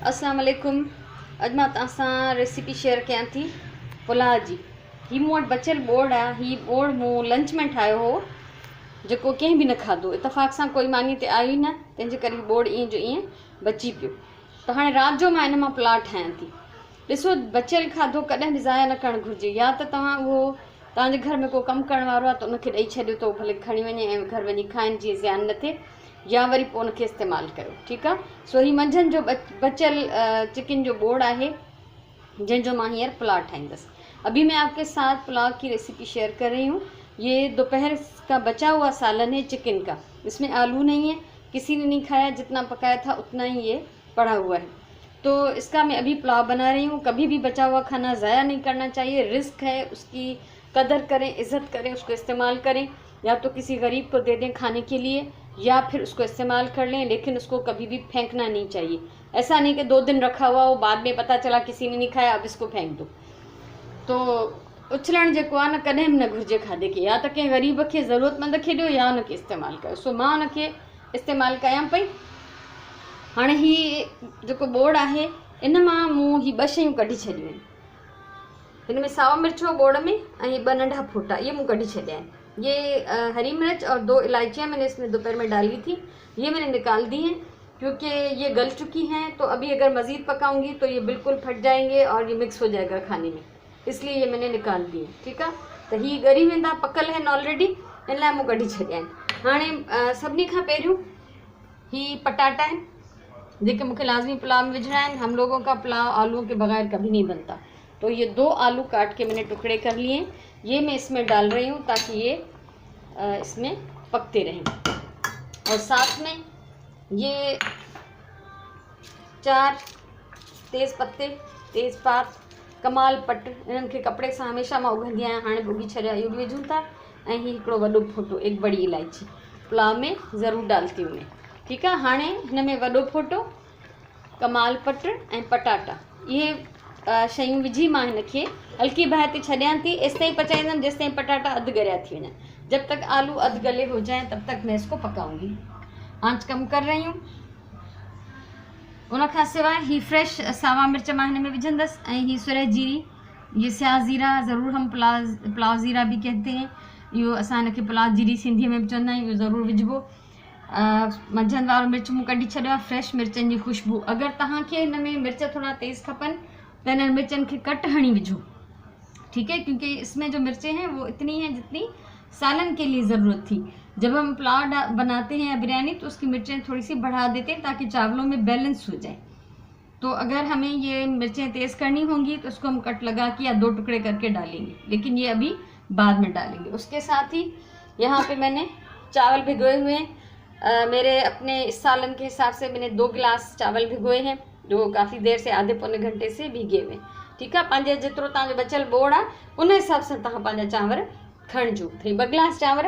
अस्सलाम वालेकुम। अॼु मां तव्हां सां रेसिपी शेयर कयां थी पुलाव जी। ही मूं वटि बचियल बोड़ आहे। ही बोड़ मूं लंच में ठाहियो हो, जेको कंहिं बि न खाधो। इतफ़ाक़ सां कोई मानी ते आयो ई न, तंहिंजे करे बोड़ ईअं जो ईअं बची पियो। त हाणे राति जो मां इन मां पुलाव ठाहियां थी। ॾिसो, बचियल खाधो कॾहिं बि ज़ाया न करणु घुरिजे। या त तव्हां उहो तव्हांजे घर में को कमु करण वारो आहे त उनखे ॾेई छॾियो त भले खणी वञे ऐं घर वञी खाइनि, जीअं ज़्यान न थिए, या वरी पोइ उनखे इस्तेमालु कयो। ठीकु आहे। सो ही मंझंदि जो बचियल चिकन जो बोड़ आहे, जंहिंजो मां हींअर पुलाव ठाहींदसि। अभी मैं आपके साथ पुलाव की रेसिपी शेयर कर रही हूँ। ये दोपहर का बचा हुआ सालन है चिकन का। इसमें आलू नहीं है, किसी ने नहीं खाया, जितना पकाया था उतना ही ये पड़ा हुआ है। तो इसका मैं अभी पुलाव बना रही हूँ। कभी भी बचा हुआ खाना ज़ाया नहीं करना चाहिए। रिस्क है, उसकी कदर करें, इज़्ज़त करें, उसको इस्तेमाल करें। या तो किसी गरीब को दे दें खाने के लिए, या फिर उसको इस्तेमाल कर लें, लेकिन उसको कभी भी फेंकना नहीं चाहिए। ऐसा नहीं कि 2 दिन रखा हुआ हो, बाद में पता चला किसी ने नहीं खाया, अब इसको फेंक दो। तो उछलण जेको आहे न, कॾहिं बि न घुरिजे खाधे खे। या त कंहिं ग़रीब खे, ज़रूरतमंद खे ॾियो, या उनखे इस्तेमालु कयो। सो मां उनखे इस्तेमालु कयां पई। हाणे ही जेको बोड़ आहे, इन मां मूं ही 2 शयूं कढी छॾियूं आहिनि। हिन में सावा मिर्च हो बोड़ में, ऐं 2 नंढा फोटा, ये मूं कढी छॾिया आहिनि। ये हरी मिर्च और 2 इलायचियाँ मैंने इसमें दोपहर में डाली थी, ये मैंने निकाल दी हैं क्योंकि ये गल चुकी हैं। तो अभी अगर मज़ीद पकाऊंगी तो ये बिल्कुल फट जाएंगे और ये मिक्स हो जाएगा खाने में, इसलिए ये मैंने निकाल दी है। ठीकु आहे। त ही ॻरी वेंदा, पकल आहिनि ऑलरेडी, इन लाइ मूं कढी छॾिया आहिनि। हाणे सभिनी खां पहिरियों ही पटाटा आहिनि, जेके मूंखे लाज़मी पुलाव में विझणा आहिनि। हम लोगों का पुलाव आलूओं के बगैर कभी नहीं बनता। तो ये 2 आलू काट के मैंने टुकड़े कर लिए, ये मैं इसमें डाल रही हूँ ताकि ये इसमें पकते रहें। और साथ में ये 4 तेज़ पत्ते, तेज़पात, कमाल पट, इन्हनि खे कपिड़े सां हमेशह मां उघंदी आहियां। हाणे भुॻी छॾिया, इहो बि विझूं था। ऐं ही हिकिड़ो वॾो फोटो, एक बड़ी इलायची, पुलाव में ज़रूरु डालती हूँ। ठीकु आहे। हाणे हिन में वॾो फोटो, कमाल पट ऐं पटाटा, इहे शयूं विझी मां हिनखे हल्की बाहि ते छॾियां थी। एसि ताईं पचाईंदमि जेसि ताईं पटाटा अधु ॻरिया थी वञनि। जब तक आलू अधु गले हो जाएं तब तक मैं इसको पकाऊंगी। आंच कम कर रही हूँ। उन खां सवाइ ही फ्रेश सावा मिर्च मां हिन में विझंदसि, ऐं ही सुरह जीरी, ये स्या ज़ीरा, ज़रूरु हम पुलाव ज़ीरा भी कहते हैं। इहो असां हिनखे पुलाव जीरी सिंधीअ में बि चवंदा आहियूं, इहो ज़रूरु विझिबो। मंझंदि वारो मिर्च मूं कढी छॾियो आहे, फ्रेश मिर्चनि जी ख़ुशबू। अगरि तव्हांखे हिन में मिर्च थोड़ा तेज़ खपनि तो इन मिर्चन के कट हणी विझो। ठीक है, क्योंकि इसमें जो मिर्चें हैं वो इतनी हैं जितनी सालन के लिए ज़रूरत थी। जब हम पुलाव बनाते हैं या बिरयानी तो उसकी मिर्चें थोड़ी सी बढ़ा देते हैं ताकि चावलों में बैलेंस हो जाए। तो अगर हमें ये मिर्चें तेज़ करनी होंगी तो उसको हम कट लगा के या 2 टुकड़े करके डालेंगे, लेकिन ये अभी बाद में डालेंगे। उसके साथ ही यहाँ पे मैंने चावल भिगोए हुए हैं। मेरे अपने इस सालन के हिसाब से मैंने 2 गिलास चावल भिगोए हैं, जो काफ़ी देर से, आधे पौने घंटे से भीगे हुए। ठीकु आहे। पंहिंजे जेतिरो तव्हांजो बचियल बोड़ आहे उन हिसाब सां तव्हां पंहिंजा चांवर खणिजो। 2 गिलास चांवर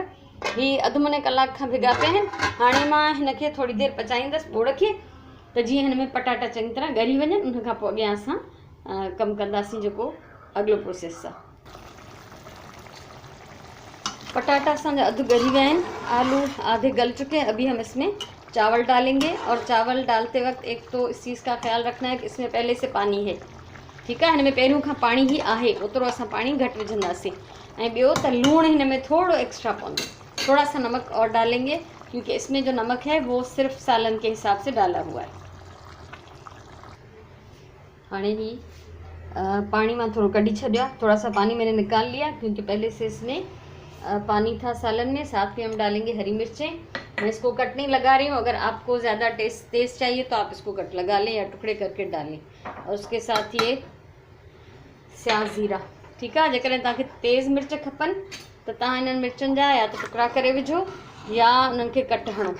ही अधु मुने कलाक खां भिगा पिया आहिनि। हाणे मां हिनखे थोड़ी देरि पचाईंदसि बोड़ खे, त जीअं हिन में पटाटा चङी तरह ॻरी वञनि। उन खां पोइ अॻियां असां कमु कंदासीं जेको अॻिलो प्रोसेस आहे। पटाटा असांजा अधु ॻरी विया आहिनि, आलू आधे गल चुके हैं। अभी हम इसमें चावल डालेंगे, और चावल डालते वक्त एक तो इस चीज़ का ख्याल रखना है कि इसमें पहले से पानी है। ठीकु आहे। हिन में पहिरियों खां पाणी ही आहे, ओतिरो असां पाणी घटि विझंदासीं। ऐं ॿियो त लूणु हिन में थोड़ो एक्स्ट्रा पवंदो, थोड़ा सा नमक और डालेंगे, क्योंकि इसमें जो नमक है वो सिर्फ सालन के हिसाब से डाला हुआ है। हाणे ही पानी में थोड़ा कढ़ी छॾिया, थोड़ा सा पानी मैंने निकाल लिया क्योंकि पहले से इसमें पानी था सालन में। साथ में हम डालेंगे हरी मिर्चें। मैं इसको कट नहीं लगा रही हूँ, अगर आपको ज़्यादा तेज़ चाहिए तो आप इसको कट लगा लें या टुकड़े करके डालें। और उसके साथ ये स्या ज़ीरा। ठीकु आहे। जेकॾहिं तव्हांखे तेज़ मिर्च खपनि त तव्हां इन्हनि मिर्चनि जा या त टुकड़ा करे विझो या उन्हनि खे कट हणो।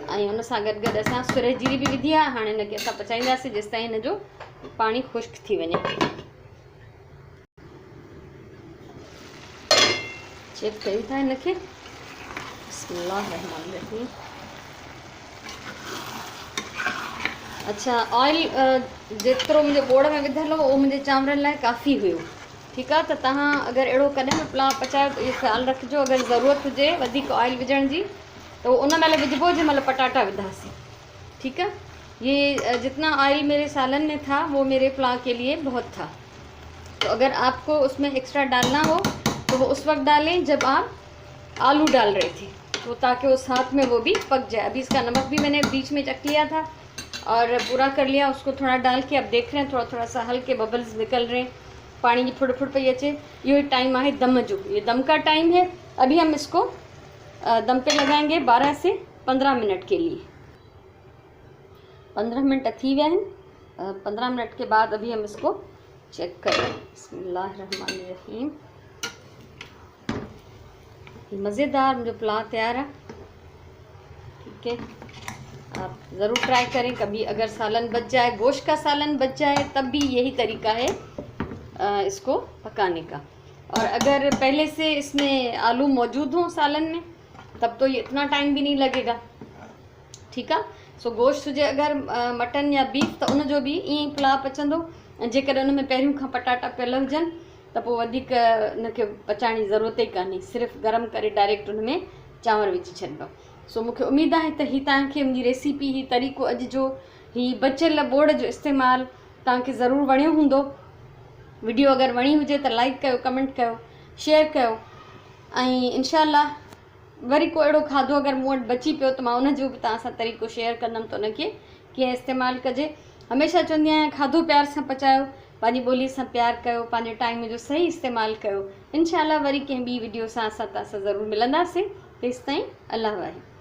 ऐं उन सां गॾु गॾु असां सुरह जीरी बि विधी आहे। हाणे हिनखे असां पचाईंदासीं जेसि ताईं हिन जो पाणी ख़ुश्क थी वञे। चेक कयूं था हिनखे। बिस्मिल्लाह रहमान रहीम। अच्छा, ऑयल जेतिरो मुंहिंजे बोड़ में विधल हो उहो मुंहिंजे चांवरनि लाइ काफ़ी हुयो। ठीकु आहे। त तव्हां अगरि अहिड़ो कॾहिं बि पुलाव पचायो त इहो ख़्यालु रखिजो, अगरि ज़रूरत हुजे वधीक ऑयल विझण जी त उहो उन महिल विझिबो जंहिं महिल पटाटा विधासीं। ठीकु आहे। ये जितना ऑयल मेरे सालन में था वो मेरे पुलाव के लिए बहुत था। तो अगर आपको उसमें एक्स्ट्रा डालना हो तो वो उस वक्त डालें जब आप आलू डाल रहे थे, तो ताकि वो साथ में वो भी पक जाए। अभी इसका नमक भी मैंने बीच में चख लिया था और पूरा कर लिया उसको थोड़ा डाल के। अब देख रहे हैं थोड़ा थोड़ा सा हल्के बबल्स निकल रहे हैं, पानी की फुट फुट पे अचे। ये टाइम है दम जो, ये दम का टाइम है। अभी हम इसको दम पे लगाएंगे 12 से 15 मिनट के लिए। 15 मिनट थी विया आहिनि। 15 मिनट के बाद अभी हम इसको चेक करें। बिस्मिल्लाहिर्रहमानिर्रहीम। मज़ेदार मुझे पुलाव तैयार है। ठीक है, आप ज़रूर ट्राई करें कभी। अगर सालन बच जाए, गोश्त का सालन बच जाए, तब भी यही तरीका है इसको पकाने का। और अगर पहले से इसमें आलू मौजूद हों सालन में, तब तो ये इतना टाइम भी नहीं लगेगा। ठीक है, सो गोश्त हुजे अगर मटन या बीफ, तो उनजो भी ईअं पुलाव पचंदो। जेकर उन में पहिरियों खां पटाटा पियल हुजनि त पोइ वधीक उनखे पचाइण जी ज़रूरत ई कान्हे, सिर्फ़ु गरम करे डायरेक्ट उन में चांवर विझी छॾिबो। सो मूंखे उमेदु आहे त हीअ तव्हांखे मुंहिंजी रेसिपी, हीअ तरीक़ो अॼु जो हीअ बचियल बोड़ जो इस्तेमालु तव्हांखे ज़रूरु वणियो हूंदो। वीडियो अगर वणी हुजे त लाइक कयो, कमेंट कयो, शेयर कयो। ऐं इंशाअल्लाह वरी को अहिड़ो खाधो अगर मूं वटि बची पियो त मां उनजो बि तव्हां सां तरीक़ो शेयर कंदमि त उनखे कीअं इस्तेमालु कजे। हमेशह चवंदी आहियां खाधो प्यार सां पचायो, पंहिंजी ॿोली सां प्यार कयो, पंहिंजे टाइम जो सही इस्तेमालु कयो। इंशाअल्लाह वरी कंहिं ॿी वीडियो सां असां तव्हां सां ज़रूरु मिलंदासीं। तेसिताईं अल्लाह वाहे।